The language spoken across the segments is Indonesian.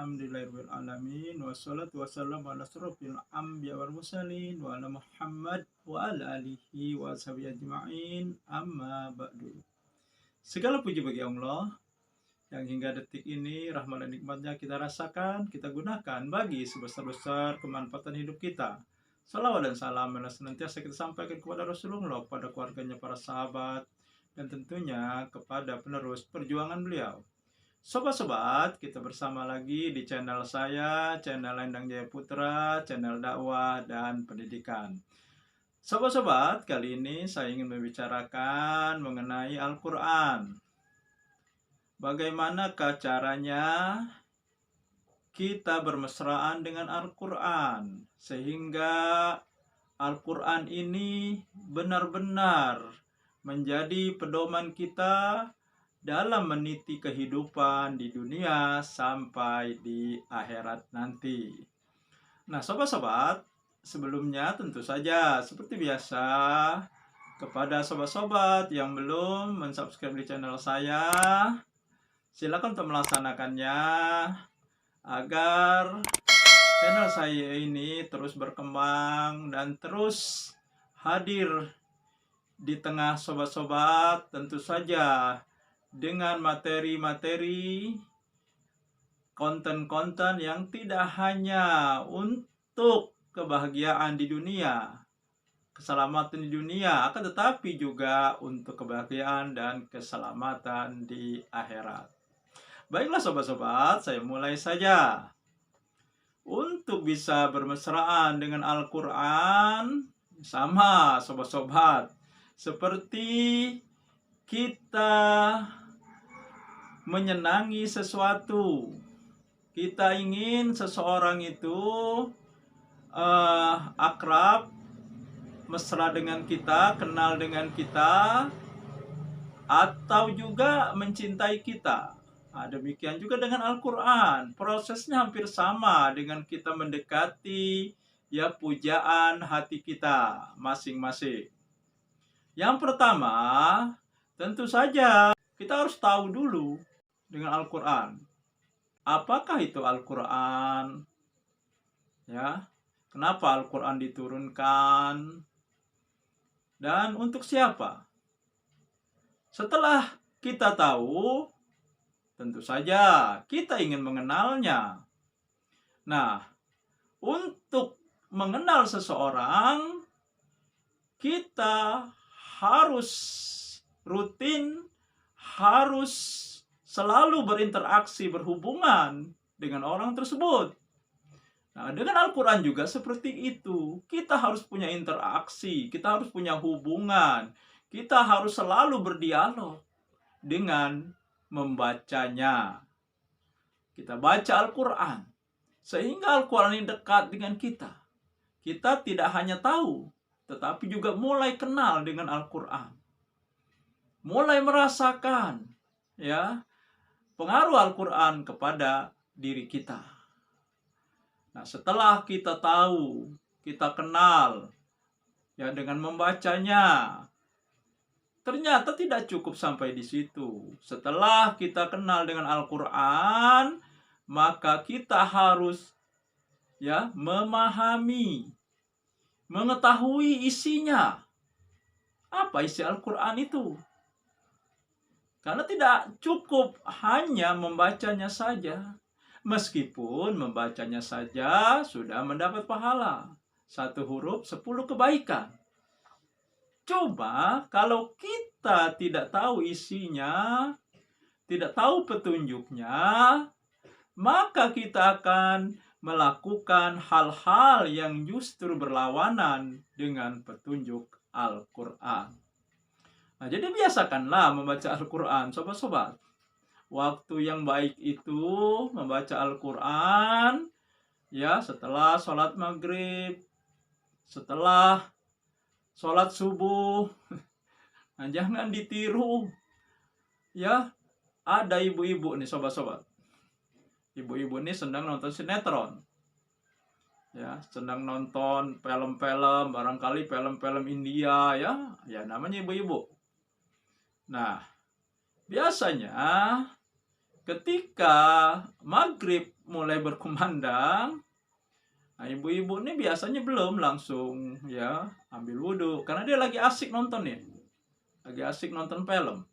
alhamdulillahirabbil alamin wassalatu wassalamu ala asrofil anbiya wal mursalin wa ala Muhammad wa ala alihi wa sahbihi ajma'in amma ba'du. Segala puji bagi Allah yang hingga detik ini rahmat dan nikmatnya kita rasakan, kita gunakan bagi sebesar-besar kemanfaatan hidup kita. Salawat dan salam senantiasa kita sampaikan kepada Rasulullah, kepada keluarganya, para sahabat, dan tentunya kepada penerus perjuangan beliau. Sobat-sobat, kita bersama lagi di channel saya, channel Endang Jaya Putra, channel dakwah dan pendidikan. Sobat-sobat, kali ini saya ingin membicarakan mengenai Al-Quran. Bagaimanakah caranya kita bermesraan dengan Al-Quran, sehingga Al-Quran ini benar-benar menjadi pedoman kita dalam meniti kehidupan di dunia sampai di akhirat nanti. Nah, sobat-sobat, sebelumnya tentu saja seperti biasa, kepada sobat-sobat yang belum mensubscribe di channel saya, silakan untuk melaksanakannya agar channel saya ini terus berkembang dan terus hadir di tengah sobat-sobat, tentu saja dengan materi-materi, konten-konten yang tidak hanya untuk kebahagiaan di dunia, keselamatan di dunia, akan tetapi juga untuk kebahagiaan dan keselamatan di akhirat. Baiklah sobat-sobat, saya mulai saja. Untuk bisa bermesraan dengan Al-Quran, sama sobat-sobat, seperti kita menyenangi sesuatu. Kita ingin seseorang itu akrab, mesra dengan kita, kenal dengan kita, atau juga mencintai kita. Nah, demikian juga dengan Al-Quran. Prosesnya hampir sama dengan kita mendekati pujaan hati kita masing-masing. Yang pertama, tentu saja kita harus tahu dulu dengan Al-Quran. Apakah itu Al-Quran? Ya, kenapa Al-Quran diturunkan? Dan untuk siapa? Setelah kita tahu, tentu saja kita ingin mengenalnya. Nah, untuk mengenal seseorang, kita harus rutin, harus selalu berinteraksi, berhubungan dengan orang tersebut. Nah, dengan Al-Quran juga seperti itu. Kita harus punya interaksi, kita harus punya hubungan, kita harus selalu berdialog dengan membacanya. Kita baca Al-Quran, sehingga Al-Quran ini dekat dengan kita. Kita tidak hanya tahu, tetapi juga mulai kenal dengan Al-Quran. Mulai merasakan pengaruh Al-Quran kepada diri kita. Nah, setelah kita tahu, kita kenal dengan membacanya, ternyata tidak cukup sampai di situ. Setelah kita kenal dengan Al-Quran, maka kita harus memahami, mengetahui isinya. Apa isi Al-Quran itu? Karena tidak cukup hanya membacanya saja. Meskipun membacanya saja sudah mendapat pahala. 1 huruf 10 kebaikan. Coba kalau kita tidak tahu isinya, tidak tahu petunjuknya, maka kita akan melakukan hal-hal yang justru berlawanan dengan petunjuk Al-Quran. Nah, jadi biasakanlah membaca Al-Quran, sobat-sobat. Waktu yang baik itu membaca Al-Quran setelah sholat maghrib, setelah sholat subuh. Nah, jangan ditiru. Ada ibu-ibu nih sobat-sobat. Ibu-ibu ini sedang nonton sinetron. Sedang nonton film-film, barangkali film-film India namanya ibu-ibu. Nah, biasanya ketika maghrib mulai berkumandang, nah ibu-ibu ini biasanya belum langsung ya ambil wudhu, karena dia lagi asik nonton ya, lagi asik nonton film.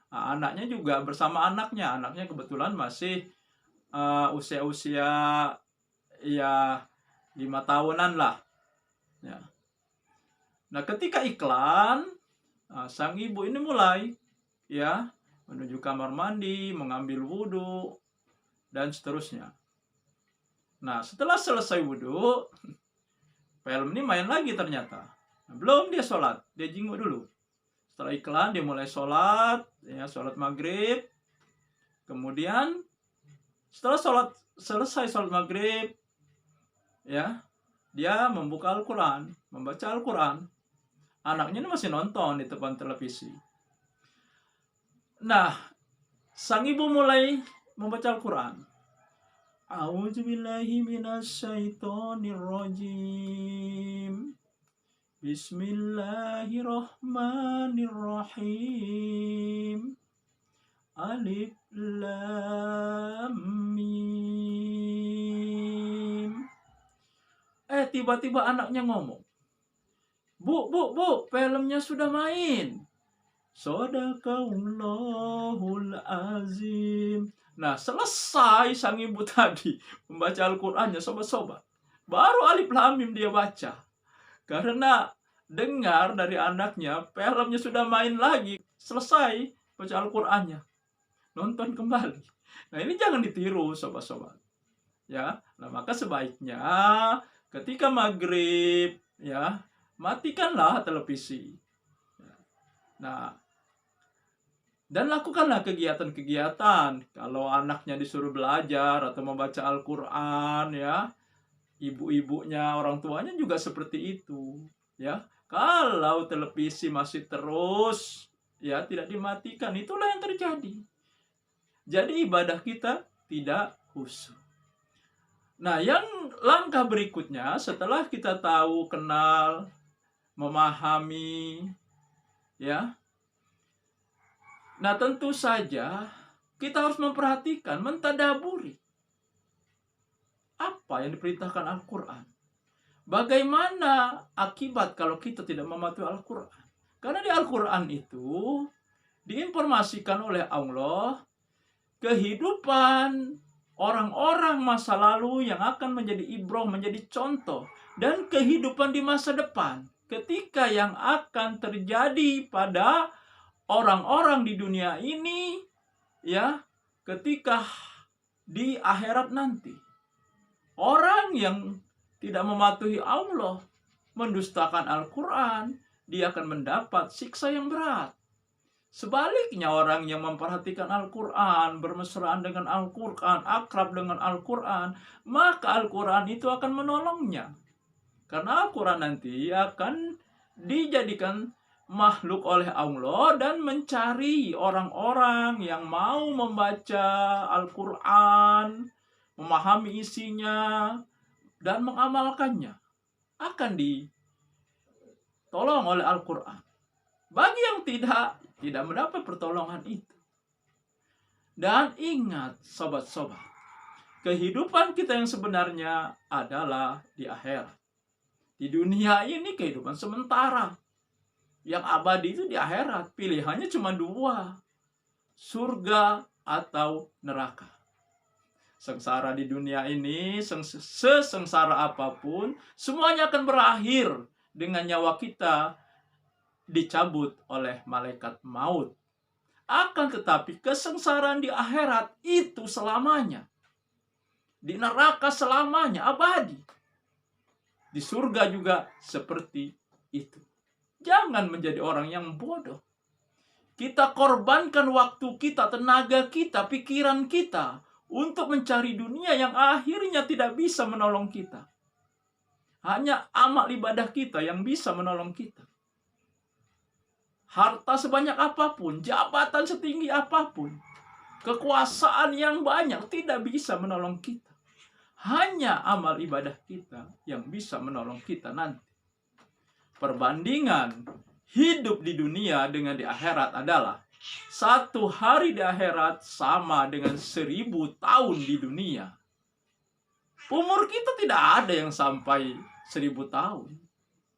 Nah, anaknya juga bersama anaknya kebetulan masih usia-usia ya 5 tahunan lah ya. Nah ketika iklan, sang ibu ini mulai ya menuju kamar mandi, mengambil wudhu dan seterusnya. Nah setelah selesai wudhu, film ini main lagi ternyata. Nah, belum dia sholat, dia jinguk dulu. Setelah iklan dia mulai sholat ya, sholat maghrib. Kemudian setelah selesai sholat maghrib ya, dia membuka Al-Quran, membaca Al-Quran. Anaknya ini masih nonton di depan televisi. Nah, sang ibu mulai membaca Al-Quran. A'udzubillahi minasyaitonirrajim. Bismillahirrahmanirrahim. Alif Lam Mim. Tiba-tiba anaknya ngomong, Bu, filmnya sudah main. Shadaqallahul azim. Nah, selesai sang ibu tadi membaca Al-Qur'annya, sobat-sobat, baru Alif Lam Mim dia baca. Karena dengar dari anaknya, filmnya sudah main lagi. Selesai baca Al-Qur'annya, nonton kembali. Nah, ini jangan ditiru, sobat-sobat. Ya, nah maka sebaiknya ketika maghrib, ya, matikanlah televisi. Nah, dan lakukanlah kegiatan-kegiatan. Kalau anaknya disuruh belajar atau membaca Al-Quran, ya, ibu-ibunya, orang tuanya juga seperti itu. Ya, kalau televisi masih terus, ya, tidak dimatikan, itulah yang terjadi. Jadi ibadah kita tidak khusyuk. Nah, yang langkah berikutnya setelah kita tahu, kenal, memahami, ya. Nah, tentu saja kita harus memperhatikan, mentadaburi apa yang diperintahkan Al-Quran. Bagaimana akibat kalau kita tidak mematuhi Al-Quran? Karena di Al-Quran itu diinformasikan oleh Allah kehidupan orang-orang masa lalu yang akan menjadi ibrah, menjadi contoh, dan kehidupan di masa depan ketika yang akan terjadi pada orang-orang di dunia ini, ya, ketika di akhirat nanti. Orang yang tidak mematuhi Allah, mendustakan Al-Quran, dia akan mendapat siksa yang berat. Sebaliknya, orang yang memperhatikan Al-Quran, bermesraan dengan Al-Quran, akrab dengan Al-Quran, maka Al-Quran itu akan menolongnya. Karena Al-Quran nanti akan dijadikan makhluk oleh Allah dan mencari orang-orang yang mau membaca Al-Quran, memahami isinya, dan mengamalkannya. Akan ditolong oleh Al-Quran. Bagi yang tidak mendapat pertolongan itu. Dan ingat, sobat-sobat, kehidupan kita yang sebenarnya adalah di akhirat. Di dunia ini kehidupan sementara. Yang abadi itu di akhirat. Pilihannya cuma 2. Surga atau neraka. Sengsara di dunia ini, sesengsara apapun, semuanya akan berakhir dengan nyawa kita dicabut oleh malaikat maut. Akan tetapi kesengsaraan di akhirat itu selamanya. Di neraka selamanya, abadi. Di surga juga seperti itu. Jangan menjadi orang yang bodoh. Kita korbankan waktu kita, tenaga kita, pikiran kita untuk mencari dunia yang akhirnya tidak bisa menolong kita. Hanya amal ibadah kita yang bisa menolong kita. Harta sebanyak apapun, jabatan setinggi apapun, kekuasaan yang banyak tidak bisa menolong kita. Hanya amal ibadah kita yang bisa menolong kita nanti. Perbandingan hidup di dunia dengan di akhirat adalah 1 hari di akhirat sama dengan 1000 tahun di dunia. Umur kita tidak ada yang sampai 1000 tahun.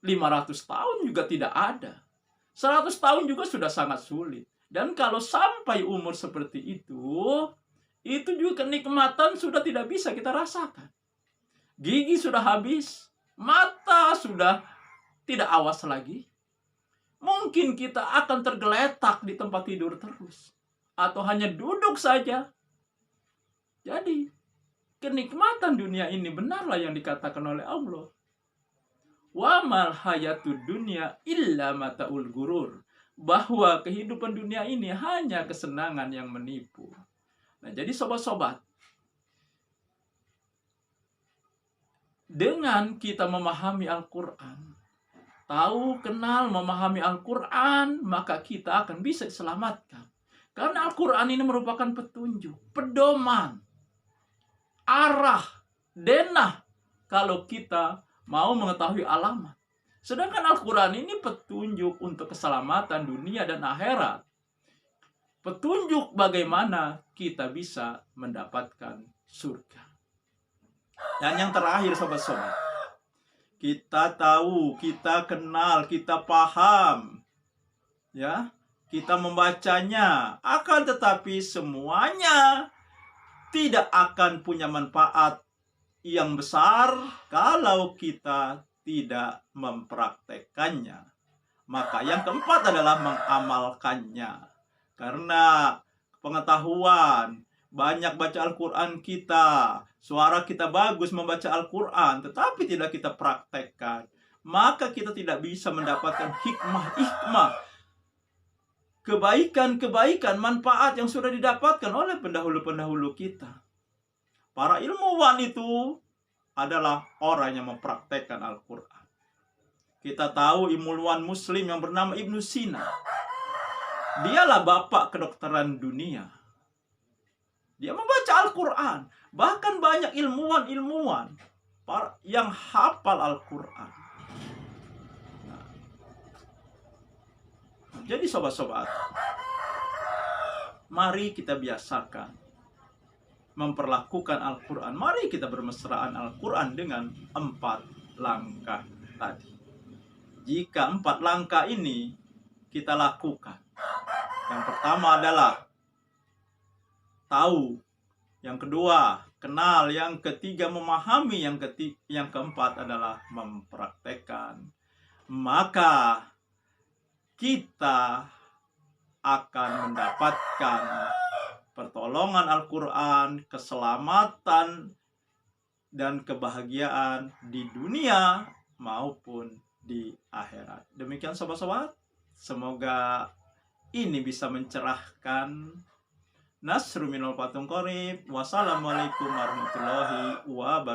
500 tahun juga tidak ada. 100 tahun juga sudah sangat sulit. Dan kalau sampai umur seperti itu juga kenikmatan sudah tidak bisa kita rasakan. Gigi sudah habis, mata sudah tidak awas lagi. Mungkin kita akan tergeletak di tempat tidur terus. Atau hanya duduk saja. Jadi, kenikmatan dunia ini benarlah yang dikatakan oleh Allah. Wa mal hayatud dunya illa mataul gurur. Bahwa kehidupan dunia ini hanya kesenangan yang menipu. Nah, jadi sobat-sobat, dengan kita memahami Al-Quran, tahu, kenal, memahami Al-Quran, maka kita akan bisa diselamatkan. Karena Al-Quran ini merupakan petunjuk, pedoman, arah, denah kalau kita mau mengetahui alamat. Sedangkan Al-Quran ini petunjuk untuk keselamatan dunia dan akhirat. Petunjuk bagaimana kita bisa mendapatkan surga. Dan yang terakhir sobat-sobat, kita tahu, kita kenal, kita paham, ya, kita membacanya, akan tetapi semuanya tidak akan punya manfaat yang besar kalau kita tidak mempraktekannya. Maka yang keempat adalah mengamalkannya. Karena pengetahuan, banyak baca Al-Quran kita, suara kita bagus membaca Al-Quran, tetapi tidak kita praktekkan, maka kita tidak bisa mendapatkan hikmah, kebaikan, manfaat yang sudah didapatkan oleh pendahulu-pendahulu kita. Para ilmuwan itu adalah orang yang mempraktekkan Al-Quran. Kita tahu ilmuwan muslim yang bernama Ibnu Sina. Dialah bapak kedokteran dunia. Dia membaca Al-Quran. Bahkan banyak ilmuwan yang hafal Al-Quran. Nah, jadi sobat-sobat, mari kita biasakan memperlakukan Al-Quran. Mari kita bermesraan Al-Quran dengan 4 langkah tadi. Jika 4 langkah ini kita lakukan, yang pertama adalah tahu, yang kedua kenal, yang ketiga memahami, yang keempat adalah mempraktekkan, maka kita akan mendapatkan pertolongan Al-Quran, keselamatan dan kebahagiaan di dunia maupun di akhirat. Demikian sobat-sobat, semoga ini bisa mencerahkan. Nasru minal fathun qarib. Wassalamualaikum warahmatullahi wabarakatuh.